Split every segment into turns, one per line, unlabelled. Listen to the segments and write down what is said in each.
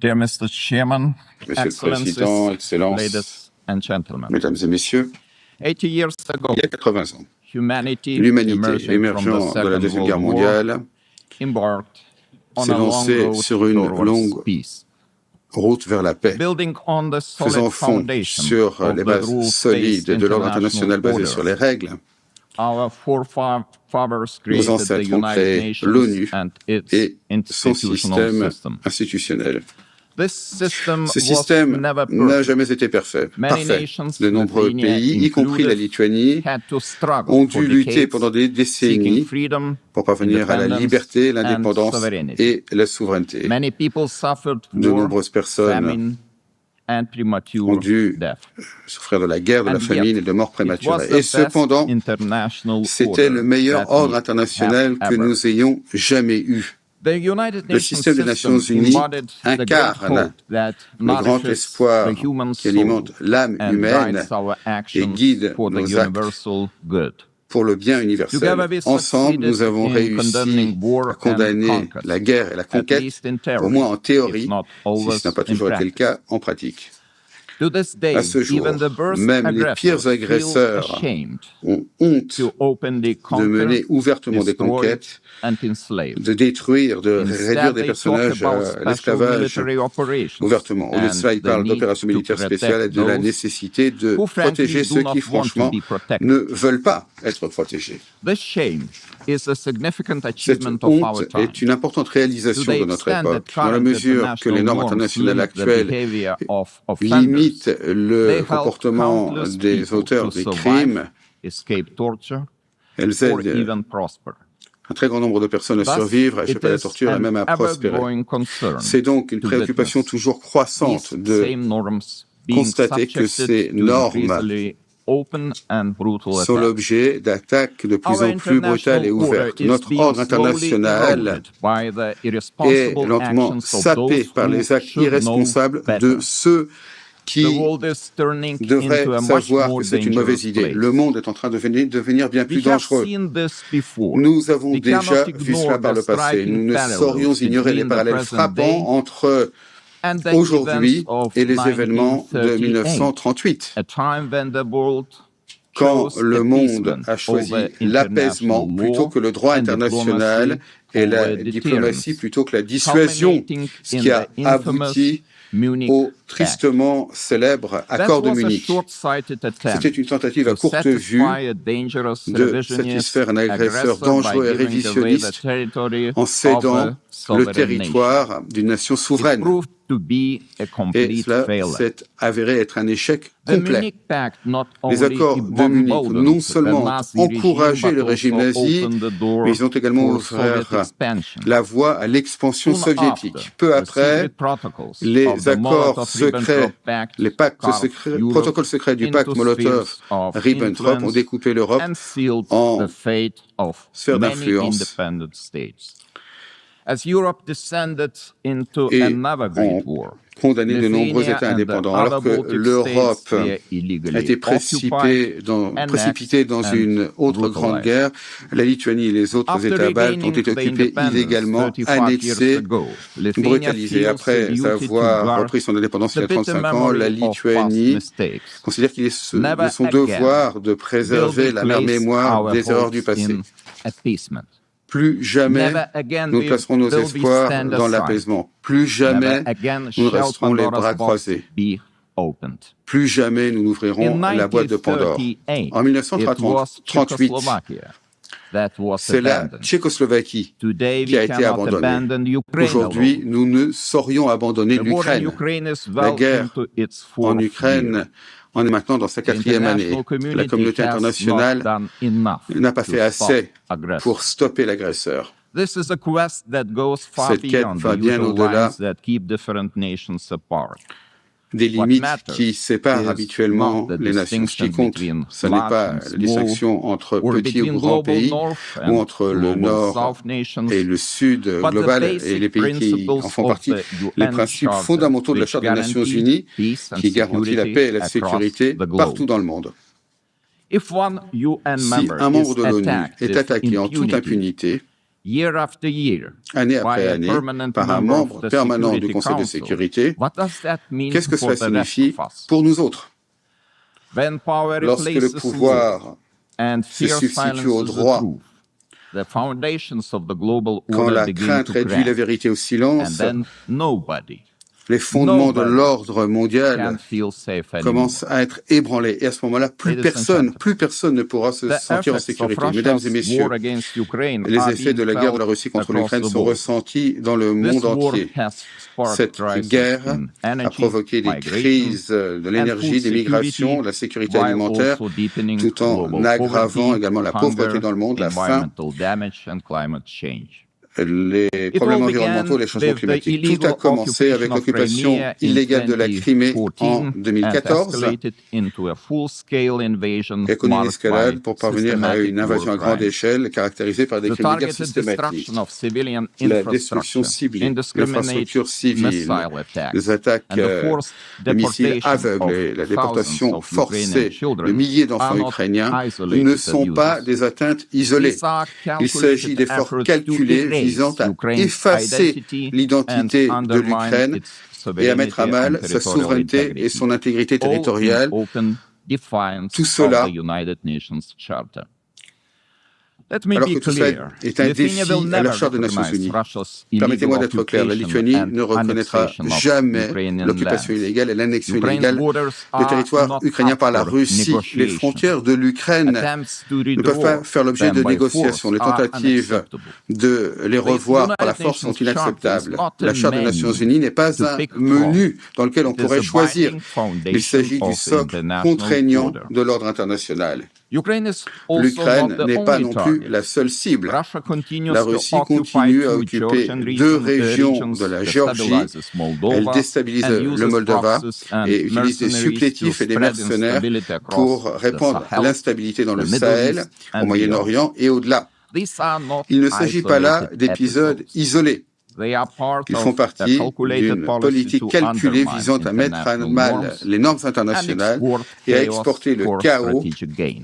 Dear Mr. Chairman,
Monsieur le Président, Excellences,
ladies and gentlemen,
Mesdames et Messieurs,
80 years ago,
il y a 80 ans,
humanity
l'humanité, émergeant de la Deuxième Guerre mondiale,
embarked on
s'est
a long
lancée
road
sur une
towards
longue
peace.
route vers la paix,
Building on the
faisant
solid
fond
foundation
sur
of
les
the
bases solides
rules-based
de l'ordre international
international
basé
order,
sur les règles.
our forefathers
Nos
created the
ancêtres ont
United
créé
Nations
l'ONU
and its
et son
institutional
système
system.
institutionnel.
This system
Ce
was
système
never
n'a
perfect.
jamais été parfait.
Many nations,
De nombreux
Lithuania
pays, y compris la
included,
Lituanie,
had to struggle
ont
for
dû lutter
decades,
pendant des
seeking
décennies
freedom,
pour parvenir à la
independence,
liberté,
and
l'indépendance
sovereignty.
et la souveraineté.
Many people suffered
De
war,
nombreuses personnes
famine, and
ont
premature
dû
death.
souffrir de la guerre, de la
And
famine
yet,
et de mort
it was
prématurée.
the
Et
best
cependant,
international
c'était le
order
meilleur
that
ordre
we
international
have
que
ever.
nous ayons jamais eu.
The United
Le
Nations
système des Nations
system
Unies
embodied the great
incarne
hope that
le grand
nourishes
espoir
the human
qui
soul
alimente l'âme
and
humaine
guides our
et
actions
guide
for the
nos actes
universal good.
pour le bien universel.
Together we
Ensemble, nous
succeeded
avons
in
réussi
condemning war
à condamner
and conquest,
la guerre et la
at
conquête,
least in
au
theory,
moins en
if
théorie,
not
si
always
ce n'a pas
in
toujours été le
practice.
cas en pratique.
To this day,
À ce jour,
even the worst
même les pires
aggressors feel
agresseurs
ashamed
ont honte
to openly
de
conquer,
mener ouvertement des
destroy,
conquêtes,
and enslave.
de détruire, de
Instead,
réduire des
they
personnages
talk about
à
special
l'esclavage
military operations
ouvertement. Au lieu de
and
cela, ils
the
parlent
need
d'opérations
to
militaires spéciales et
protect
de la
those
nécessité de
who
protéger
frankly
ceux
do
qui,
not want to
franchement,
be protected.
ne veulent pas être protégés.
This shame is a significant
Cette
achievement of our
honte
time.
est une importante
To
réalisation
the
de notre
extent that
époque, dans la
current
mesure que les
international
normes
norms
internationales
limit the
actuelles
behavior of offenders,
limitent le
they help
comportement
countless
des
people
auteurs
to
des
survive,
crimes.
escape torture,
Elles
or
aident
even prosper.
un très grand nombre de personnes à
Thus,
survivre, à
it
échapper à la
is
torture et
an
même à prospérer.
ever-growing concern
C'est donc une
to
préoccupation
witness
toujours croissante
these
de
same norms being
constater que ces
subjected to
normes
increasingly open and brutal
sont
attacks.
l'objet d'attaques de plus
Our
en plus brutales et
international order
ouvertes.
is
Notre
being
ordre
slowly
international
eroded by the
est
irresponsible
lentement
actions of
sapé
those
par
who
les actes
should know
irresponsables
better.
de ceux
The
qui
world is turning
devraient
into a much
savoir
more
que c'est une mauvaise
dangerous
idée.
place.
Le monde est en train de devenir bien plus
We have
dangereux.
seen this before.
Nous avons
We
déjà
cannot
vu cela
ignore
par
the
le passé. Nous
striking
ne saurions
parallels
ignorer les
between the
parallèles
present day
frappants entre
and the
aujourd'hui
events of
et les événements de
1938,
1938,
a time when the world
quand
chose
le monde
appeasement
a choisi
over
l'apaisement
international
plutôt
law
que le droit
and
international
diplomacy
et la
over
diplomatie
deterrence,
plutôt que la dissuasion,
culminating
ce
in
qui a
the infamous
abouti
Munich
au
Pact.
tristement célèbre
That
accord de
was a
Munich.
short-sighted
C'était
attempt
une tentative à
to
courte vue
satisfy a dangerous
de
revisionist
satisfaire un agresseur
aggressor by
dangereux et
giving away the
révisionniste
territory
en
of
cédant
a
le
sovereign nation.
territoire d'une nation
It
souveraine.
proved to be a
Et
complete
cela
failure.
s'est avéré être un échec
The
complet.
Munich Pact not
Les
only
accords de Munich
emboldened
non
the
seulement ont
Nazi
encouragé
regime,
le
but
régime
also
nazi,
opened the door
mais ils ont également
for Soviet
ouvert
expansion.
la voie à l'expansion
Soon
soviétique.
after,
Peu
the
après,
secret protocols of
les
the
accords
Molotov-Ribbentrop
secrets,
Pact
les pactes
carved
secrets,
Europe
protocoles secrets du
into
pacte
spheres of
Molotov-Ribbentrop ont
influence
découpé l'Europe
and sealed
en
the fate of
sphères
many
d'influence
independent states. As Europe descended into
et
another great
ont
war,
condamné de nombreux
Lithuania
États
and the
indépendants,
other
alors que
Baltic
l'Europe
states were
a
illegally
été
occupied,
précipitée dans
annexed
une
and
autre grande
brutalized.
guerre. La Lituanie et les autres
After
États baltes ont
regaining
été
the
occupés
independence
illégalement,
35 years
annexés,
ago, Lithuania
brutalisés.
feels
Après
the duty to
avoir
guard
repris son indépendance il y
the
a
bitter
35 ans, la
memory of past
Lituanie
mistakes.
considère qu'il est de
Never
son
again
devoir de préserver
will we
la mère
place
mémoire
our
des erreurs du
hopes
passé.
in appeasement.
Plus jamais
Never again
nous placerons nos
will we
espoirs
stand
dans
aside.
l'apaisement. Plus jamais
Never again
nous
shall
resterons les
Pandora's
bras
box
croisés.
be opened.
Plus jamais nous n'ouvrirons
In
la boîte de Pandore.
1938,
En
it was
1938,
Czechoslovakia that was
c'est la
abandoned.
Tchécoslovaquie
Today
qui a
we
été
cannot
abandonnée.
abandon Ukraine
Aujourd'hui,
alone.
nous ne saurions abandonner
The war in
l'Ukraine.
Ukraine is
La
well
guerre
into its
en
fourth
Ukraine
year.
en est maintenant dans sa
The
4e année.
international
La
community
communauté
has
internationale
not done enough
n'a pas
to
fait
stop
assez
aggressors.
pour stopper l'agresseur.
This is a quest that goes far
Cette quête
beyond
va
the
bien
usual
au-delà
lines that keep different nations apart.
des
What
limites
matters
qui séparent
is
habituellement
not the
les nations. Ce qui
distinction
compte,
between
ce n'est
large
pas
and
la
small,
distinction entre
or
petits ou
between
grands
global
pays,
north
ou
and
entre le
global
nord
south nations,
et le sud
but
global
the
et les
basic
pays qui en
principles
font
of
partie.
the
Les
UN
principes
Charter,
fondamentaux de la
which
Charte des Nations
guarantee
Unies
peace and
qui garantit la
security
paix et la
across
sécurité
the globe.
partout dans le monde.
If one UN
Si
member
un membre
is
de l'ONU
attacked
est
with
attaqué en toute
impunity,
impunité,
year after year,
année
by
après
a
année,
permanent
par un
member of
membre
the
permanent du
Security
Conseil de
Council,
sécurité,
what does that mean
qu'est-ce que
for
cela
the rest
signifie
of us?
pour nous autres?
When power
Lorsque le
replaces law
pouvoir
and
se
fear
substitue au
silences the
droit,
truth, the foundations of the global
quand
order
la
begin
crainte
to
réduit la
crack,
vérité au
and
silence,
then nobody
les fondements de
Nobody
l'ordre
can
mondial
feel safe anymore.
commencent à être ébranlés. Et à ce moment-là, plus
Ladies and gentlemen,
personne ne pourra se
the
sentir en
effects of
sécurité. Mesdames et
Russia's
messieurs,
war against Ukraine
les
are
effets
being
de la guerre de la
felt
Russie contre
across
l'Ukraine
the
sont
board.
ressentis dans le
This
monde
war
entier.
has sparked
Cette
crises
guerre
in
a
energy,
provoqué des
migration,
crises de
and
l'énergie,
food
des migrations,
security,
la sécurité
while
alimentaire,
also deepening
tout en
global
aggravant
poverty,
également la pauvreté
hunger,
dans le monde, la faim,
environmental damage, and climate change.
les
It
problèmes
all
environnementaux,
began
les changements
with the
climatiques. Tout a
illegal
commencé avec
occupation of
l'occupation
Crimea in
illégale de la Crimée en
2014 and
2014
escalated into a full-scale invasion
et a connu une
marked by
escalade pour parvenir à
systematic
une invasion à
war
grande
crimes.
échelle caractérisée par des
The
crimes de guerre
targeted
systématiques.
destruction of civilian
La destruction
infrastructure,
ciblée,
indiscriminate
l'infrastructure civile,
missile attacks,
les attaques
and the forced
de missiles
deportation
aveugles et la
of thousands
déportation
of Ukrainian
forcée de
children
milliers
are
d'enfants
not
ukrainiens
isolated
ne sont pas
abuses.
des atteintes isolées.
These are
Il s'agit
calculated
d'efforts
efforts to
calculés
erase
visant à
Ukraine's
effacer
identity
l'identité
and
de
undermine
l'Ukraine
its
et à mettre à
sovereignty and
mal sa
territorial
souveraineté et
integrity,
son intégrité
all in
territoriale.
open defiance
Tout
of
cela
the United Nations Charter. Let me
alors
be
que tout ça
clear.
est un
Lithuania
défi
will
à la
never
Charte des Nations
recognize
Unies.
Russia's
Permettez-moi
illegal
d'être clair, la
occupation
Lituanie
and
ne reconnaîtra
annexation of
jamais
Ukrainian
l'occupation
lands.
illégale et l'annexion
Ukraine's
illégale
borders
du
are
territoire
not
ukrainien
up
par la
for
Russie. Les
negotiation.
frontières de l'Ukraine
Attempts to
ne peuvent pas
redraw
faire l'objet de
them by
négociations.
force
Les
are
tentatives
unacceptable.
de les revoir par la
United
force sont
Nations Charter is
inacceptables.
not a
La Charte des
menu
Nations Unies n'est pas
to
un
pick
menu dans lequel on
It is
pourrait
a
choisir.
binding
Il
foundation
s'agit du
of
socle
international
contraignant
order.
de l'ordre international.
Ukraine is also
L'Ukraine
not the
n'est pas
only
non plus
target.
la seule cible.
Russia continues
La
to
Russie
occupy
continue à
two
occuper
Georgian
deux
regions
régions de la Géorgie.
destabilizes
Elle
Moldova
déstabilise
and
le
uses
Moldova
proxies and
et utilise des
mercenaries
supplétifs
to
et des
spread
mercenaires
instability across
pour
the
répandre
Sahel,
l'instabilité dans
the
le
Middle
Sahel,
East
au
and
Moyen-Orient et au-delà.
These are not
Il ne s'agit pas là
isolated
d'épisodes
episodes.
isolés.
They are part
Ils font
of a
partie
calculated
d'une
policy
politique
to
calculée
undermine
visant à mettre à
international
mal
norms
les normes
and
internationales
export
et à
chaos
exporter le
for
chaos
strategic gain.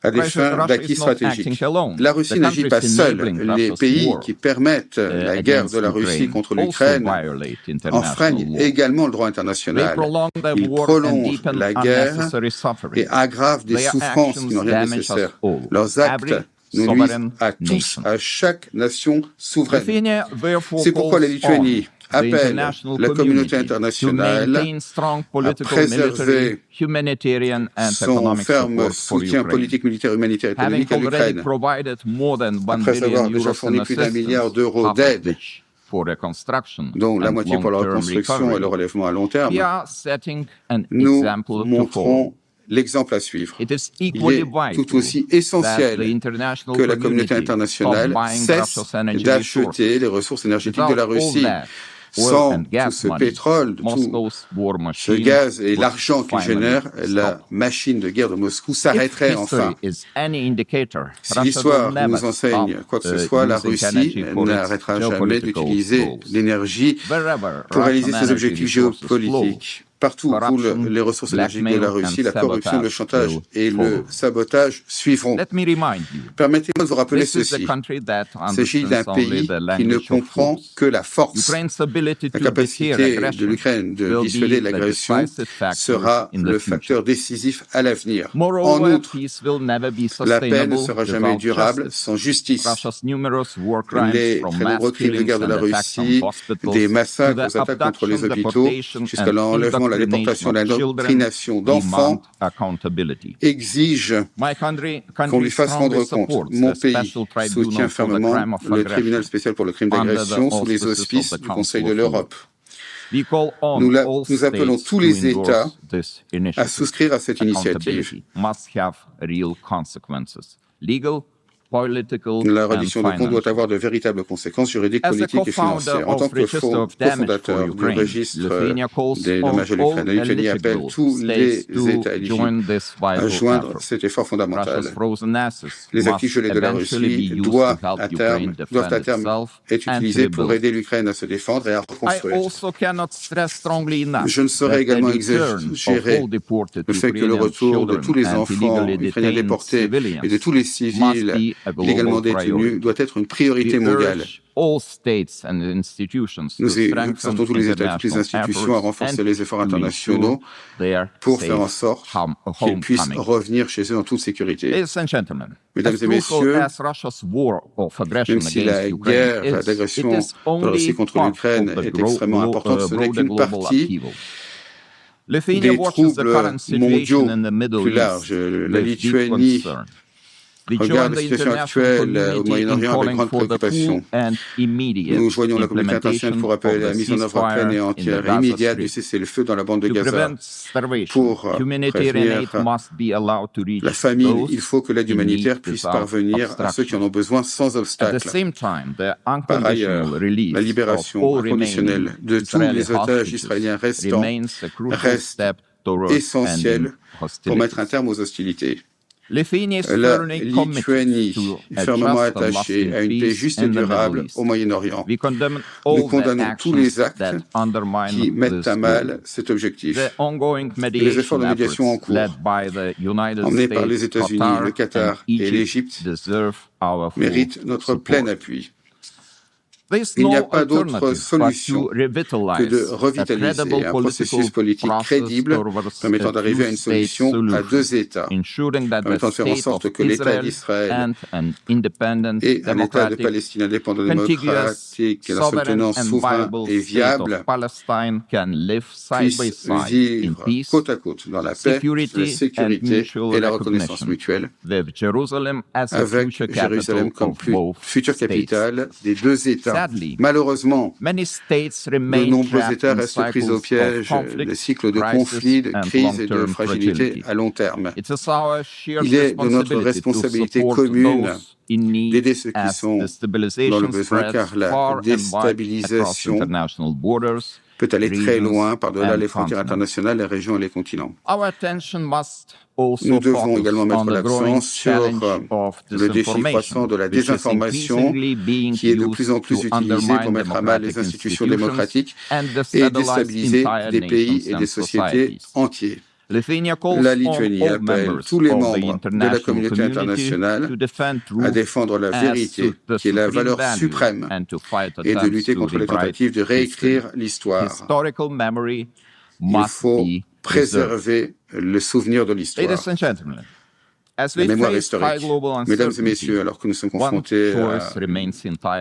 à des fins
Russia
d'acquis
is not acting
stratégiques.
alone.
La Russie
The
n'agit pas
countries
seule.
enabling
Les
Russia's
pays
war
qui permettent la guerre
against
de la Russie
Ukraine
contre
also
l'Ukraine
violate
enfreignent
international law.
également le droit
They
international.
prolong the
Ils
war and
prolongent
deepen
la guerre
unnecessary
et
suffering.
aggravent des
Their
souffrances qui
actions
n'ont rien de
damage us
nécessaire.
all.
Leurs actes
Every
nous nuisent
sovereign
à tous,
nation.
à chaque nation souveraine.
Lithuania therefore
C'est pourquoi la
calls
Lituanie
on the
appelle
international
la communauté
community to
internationale
maintain strong political,
préserver
military, humanitarian and
son
economic
ferme
support for
soutien
Ukraine.
politique, militaire, humanitaire et
Having
économique à
already
l'Ukraine.
provided more than 1
Après
billion
avoir déjà
euros
fourni
in
plus d'1 milliard
assistance,
d'euros
half of
d'aide,
which for reconstruction
dont la
and
moitié pour la
long-term
reconstruction et le
recovery,
relèvement à long terme,
we are setting an
nous
example to follow.
montrons l'exemple à suivre.
It is
Il
equally
est
vital
tout aussi
that the
essentiel
international
que la communauté
community
internationale
stop buying
cesse
Russia's energy
d'acheter
resources.
les ressources énergétiques de
Without
la
all
Russie.
that oil
Sans
and
tout
gas
ce
money,
pétrole, tout
Moscow's war
ce
machine
gaz et
would
l'argent qu'il
finally
génère, la
stop.
machine de guerre de Moscou
If
s'arrêterait enfin.
history is any indicator,
Si
Russia
l'histoire
will never
nous enseigne
stop,
quoi que ce soit, la
using
Russie
energy for its
n'arrêtera jamais
geopolitical
d'utiliser
goals.
l'énergie
Wherever
pour réaliser
Russian
ses
energy
objectifs
resources flow,
géopolitiques. Partout où
corruption,
les ressources énergétiques de la
blackmail
Russie,
and
la corruption, le
sabotage
chantage
will
et le
follow.
sabotage suivront.
Let me remind you,
Permettez-moi de vous rappeler
this is
ceci.
a country that
Il s'agit d'un
understands only
pays
the
qui ne
language of
comprend
force.
que la force.
Ukraine's ability
La
to deter
capacité de
aggression
l'Ukraine de
will
dissuader
be the
l'agression
decisive factor
sera
in the
le
future.
facteur décisif à l'avenir. En
Moreover,
outre,
peace will never be
la paix ne
sustainable
sera jamais
without
durable
justice.
sans justice.
Russia's numerous war crimes,
Les
from
très
mass
nombreux crimes de
killings
guerre de
and
la
attacks on
Russie,
hospitals
des
to
massacres
the
aux attaques contre les
abduction,
hôpitaux,
deportation,
jusqu'à
and
l'enlèvement, la déportation,
indoctrination of children,
l'indoctrination d'enfants,
demand accountability.
exigent
My country
qu'on lui fasse
strongly
rendre compte.
supports
Mon
the
pays
special tribunal
soutient
for the
fermement
crime of
le tribunal
aggression
spécial pour le crime
under the
d'agression sous les
auspices
auspices
of the
du Conseil
Council
de
of
l'Europe.
We call on
Nous
all
appelons
states
tous
to
les États
endorse this
à
initiative.
souscrire à cette initiative.
Accountability must have real consequences, legal, political,
La
and
reddition de comptes doit
financial.
avoir de véritables conséquences juridiques,
As a
politiques et
co-founder
financières. En tant
of
que
Register of Damage for
cofondateur du
Ukraine,
registre
Lithuania calls
des
on
dommages à l'Ukraine, la
all
Lituanie appelle
eligible
tous les
states to
États éligibles
join this
à
vital
joindre
effort.
cet effort fondamental.
Russia's frozen assets
Les actifs
must
gelés de la
eventually
Russie
be used
doivent
to help
à
Ukraine defend
terme
itself
être
and
utilisés pour
rebuild.
aider l'Ukraine à se défendre et à
I
reconstruire.
also cannot stress strongly enough
Je ne saurais
that the
également
return of
exagérer
all deported
le fait que le
Ukrainian
retour de
children
tous les
and
enfants
illegally
ukrainiens
detained
déportés et de
civilians
tous les
must
civils
be
illégalement détenus doit être une priorité mondiale. Nous exhortons tous les États et toutes les institutions à renforcer les efforts internationaux pour faire en sorte qu'ils puissent revenir chez eux en toute sécurité. Mesdames et messieurs, même si la guerre d'agression de la Russie contre l'Ukraine est extrêmement importante, ce n'est qu'une partie des troubles mondiaux plus larges. La Lituanie regarde la situation actuelle au Moyen-Orient avec grande préoccupation. Nous joignons la communauté internationale pour appeler à la mise en œuvre pleine et entière et immédiate du cessez-le-feu dans la bande de Gaza. Pour prévenir la famine, il faut que l'aide humanitaire puisse parvenir à ceux qui en ont besoin sans obstacle. Par ailleurs, la libération inconditionnelle de tous les otages israéliens restants reste essentielle pour mettre un terme aux hostilités. La Lituanie est fermement attachée à une paix juste et durable au Moyen-Orient. Nous condamnons tous les actes qui mettent à mal cet objectif. Les efforts de médiation en cours, emmenés par les États-Unis, le Qatar et l'Égypte, méritent notre plein appui. Il n'y a pas d'autre solution que de revitaliser un processus politique crédible permettant d'arriver à une solution à deux États, permettant de faire en sorte que l'État d'Israël et un État de Palestine indépendant démocratique et la seule tenance souverain et viable puissent vivre côte à côte dans la paix, la sécurité et la reconnaissance mutuelle, avec Jérusalem comme future capitale des deux États. Malheureusement, de nombreux États restent pris au piège des cycles de conflits, de crises et de fragilité à long terme. Il est de notre responsabilité commune d'aider ceux qui sont dans le besoin, car la déstabilisation peut aller très loin par-delà les frontières internationales, les régions et les continents. Nous devons également mettre l'accent sur le défi croissant de la désinformation qui est de plus en plus utilisé pour mettre à mal les institutions démocratiques et déstabiliser des pays et des sociétés entiers. La Lituanie appelle tous les membres de la communauté internationale à défendre la vérité, qui est la valeur suprême, et de lutter contre les tentatives de réécrire l'histoire. Il faut préserver le souvenir de l'histoire. La mémoire historique. Mesdames et messieurs, alors que nous sommes confrontés à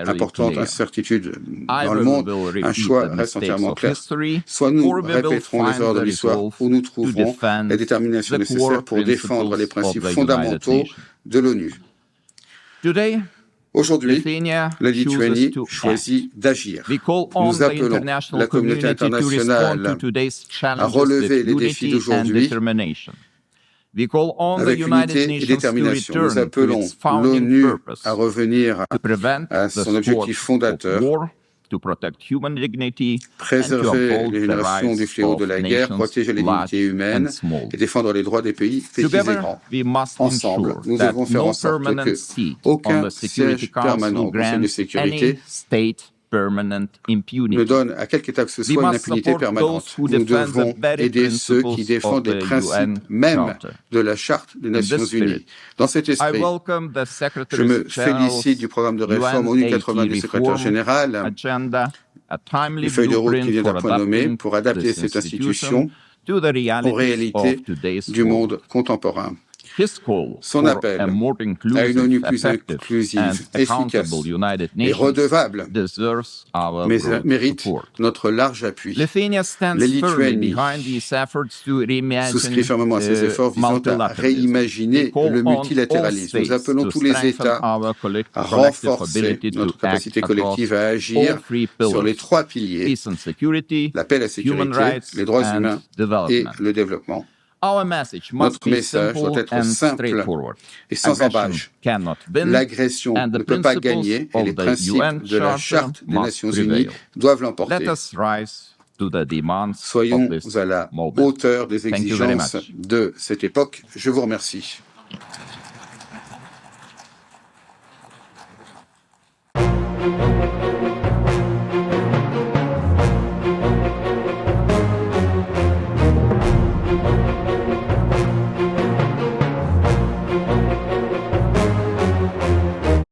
importante incertitude dans le monde, un choix reste entièrement clair. Soit nous répéterons les heures de l'histoire, ou nous trouverons la détermination nécessaire pour défendre les principes fondamentaux de l'ONU. Aujourd'hui, la Lituanie choisit d'agir. Nous appelons la communauté internationale à relever les défis d'aujourd'hui avec unité et détermination. Nous appelons l'ONU à revenir à son objectif fondateur, préserver les générations du fléau de la guerre, protéger les dignités humaines et défendre les droits des pays petits et grands. Ensemble, nous devons faire en sorte qu'aucun siège permanent au Conseil de sécurité ne donne à quelque État que ce soit une impunité permanente. Nous devons aider ceux qui défendent les principes mêmes de la Charte des Nations Unies. Dans cet esprit, je me félicite du programme de réforme ONU 80 du secrétaire général, une feuille de route qui vient d'un point nommé pour adapter cette institution aux réalités du monde contemporain. Son appel à une ONU plus inclusive, efficace et redevable mérite notre large appui. La Lituanie souscrit fermement à ces efforts visant à réimaginer le multilatéralisme. Nous appelons tous les États à renforcer notre capacité collective à agir sur les trois piliers: la paix, la sécurité, les droits humains et le développement. Notre message doit être simple et sans embâche. L'agression ne peut pas gagner et les principes de la Charte des Nations Unies doivent l'emporter. Soyons à la hauteur des exigences de cette époque. Je vous remercie.